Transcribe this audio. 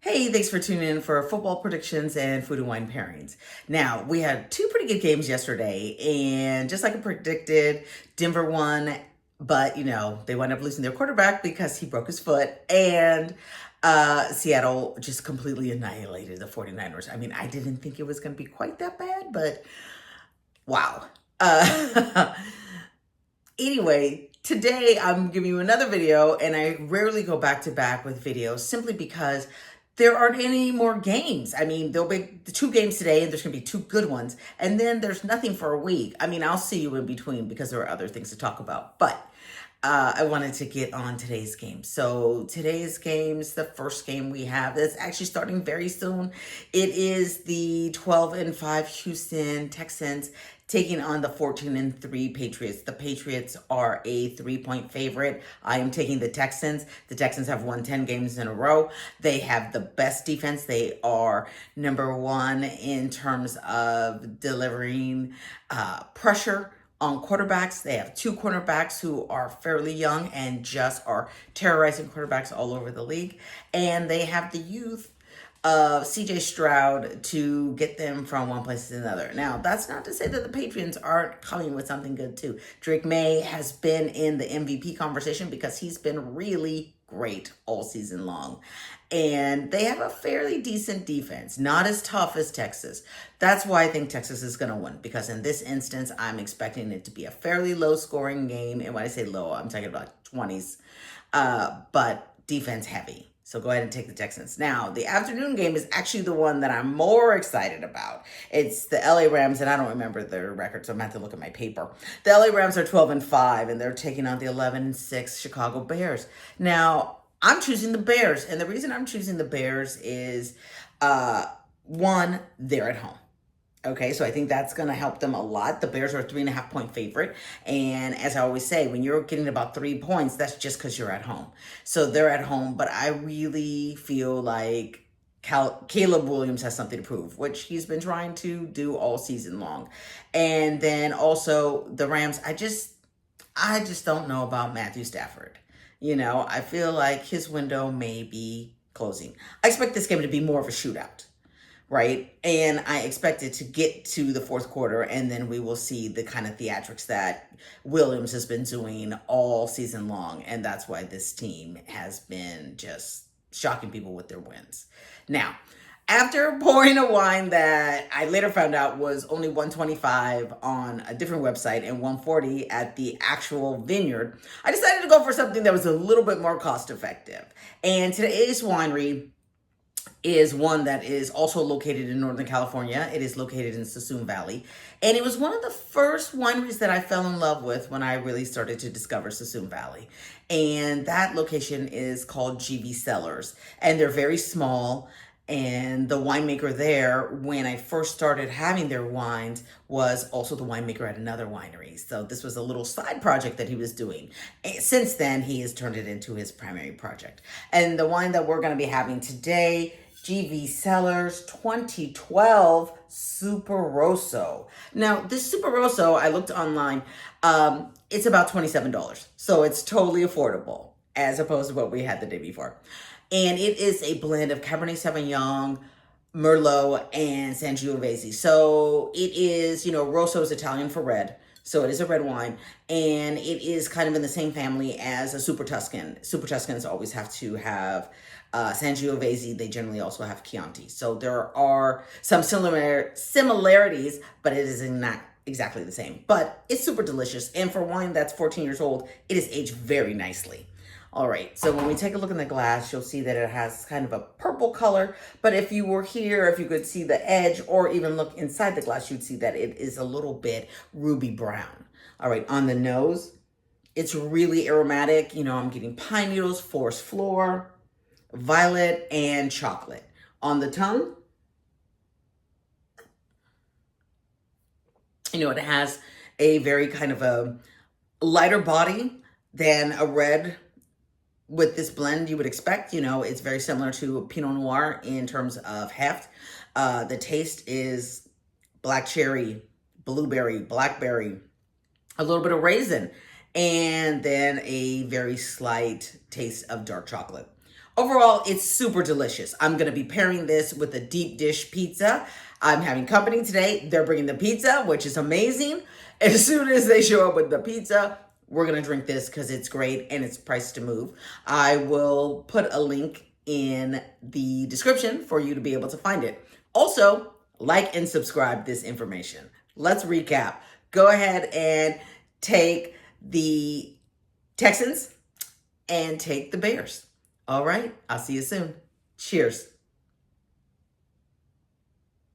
Hey, thanks for tuning in for football predictions and food and wine pairings. Now, we had two pretty good games yesterday, and just like I predicted, Denver won, but they wound up losing their quarterback because he broke his foot, and Seattle just completely annihilated the 49ers. I mean, I didn't think it was going to be quite that bad, but wow. Uh, Anyway, today I'm giving you another video, and I rarely go back to back with videos simply because there aren't any more games. I mean, there'll be the two games today, and there's going to be two good ones, and then there's nothing for a week. I mean, I'll see you in between because there are other things to talk about, but I wanted to get on today's game. So today's games, the first game we have is actually starting very soon. It is the 12-5 Houston Texans taking on the 14-3 Patriots. The Patriots are a 3-point favorite. I am taking the Texans. The Texans have won 10 games in a row. They have the best defense. They are number one in terms of delivering pressure on quarterbacks. They have two cornerbacks who are fairly young and just are terrorizing quarterbacks all over the league. And they have the youth of CJ Stroud to get them from one place to another. Now, that's not to say that the Patriots aren't coming with something good too. Drake May has been in the MVP conversation because he's been really great all season long. And they have a fairly decent defense, not as tough as Texas. That's why I think Texas is going to win, because in this instance, I'm expecting it to be a fairly low scoring game. And when I say low, I'm talking about 20s, but defense heavy. So go ahead and take the Texans. Now, the afternoon game is actually the one that I'm more excited about. It's the LA Rams, and I don't remember their record, so I'm going to have to look at my paper. The LA Rams are 12-5, and they're taking on the 11-6 Chicago Bears. Now, I'm choosing the Bears, and the reason I'm choosing the Bears is, one, they're at home. Okay, so I think that's going to help them a lot. The Bears are a 3.5-point favorite. And as I always say, when you're getting about 3 points, that's just because you're at home. So they're at home, but I really feel like Caleb Williams has something to prove, which he's been trying to do all season long. And then also the Rams, I just don't know about Matthew Stafford. I feel like his window may be closing. I expect this game to be more of a shootout. Right? And I expect it to get to the fourth quarter, and then we will see the kind of theatrics that Williams has been doing all season long. And that's why this team has been just shocking people with their wins. Now, after pouring a wine that I later found out was only $125 on a different website and $140 at the actual vineyard, I decided to go for something that was a little bit more cost effective. And today's winery is one that is also located in Northern California. It is located in Suisun Valley. And it was one of the first wineries that I fell in love with when I really started to discover Suisun Valley. And that location is called GV Cellars. And they're very small. And the winemaker there, when I first started having their wines, was also the winemaker at another winery. So this was a little side project that he was doing. And since then, he has turned it into his primary project. And the wine that we're going to be having today, GV Cellars 2012 Super Rosso. Now, this Super Rosso, I looked online, it's about $27. So it's totally affordable as opposed to what we had the day before. And it is a blend of Cabernet Sauvignon, Merlot, and Sangiovese. So it is, Rosso is Italian for red. So it is a red wine, and it is kind of in the same family as a Super Tuscan. Super Tuscans always have to have Sangiovese. They generally also have Chianti. So there are some similarities, but it is not exactly the same. But it's super delicious, and for wine that's 14 years old, it is aged very nicely. All right, so when we take a look in the glass, you'll see that it has kind of a purple color, but if you were here, if you could see the edge or even look inside the glass, you'd see that it is a little bit ruby brown. All right, on the nose, it's really aromatic. I'm getting pine needles, forest floor, violet, and chocolate. On the tongue, it has a very kind of a lighter body than a red. With this blend, you would expect, it's very similar to Pinot Noir in terms of heft. The taste is black cherry, blueberry, blackberry, a little bit of raisin, and then a very slight taste of dark chocolate. Overall, it's super delicious. I'm going to be pairing this with a deep dish pizza. I'm having company today. They're bringing the pizza, which is amazing. As soon as they show up with the pizza, we're going to drink this because it's great and it's priced to move. I will put a link in the description for you to be able to find it. Also, like and subscribe this information. Let's recap. Go ahead and take the Texans and take the Bears. All right, I'll see you soon. Cheers.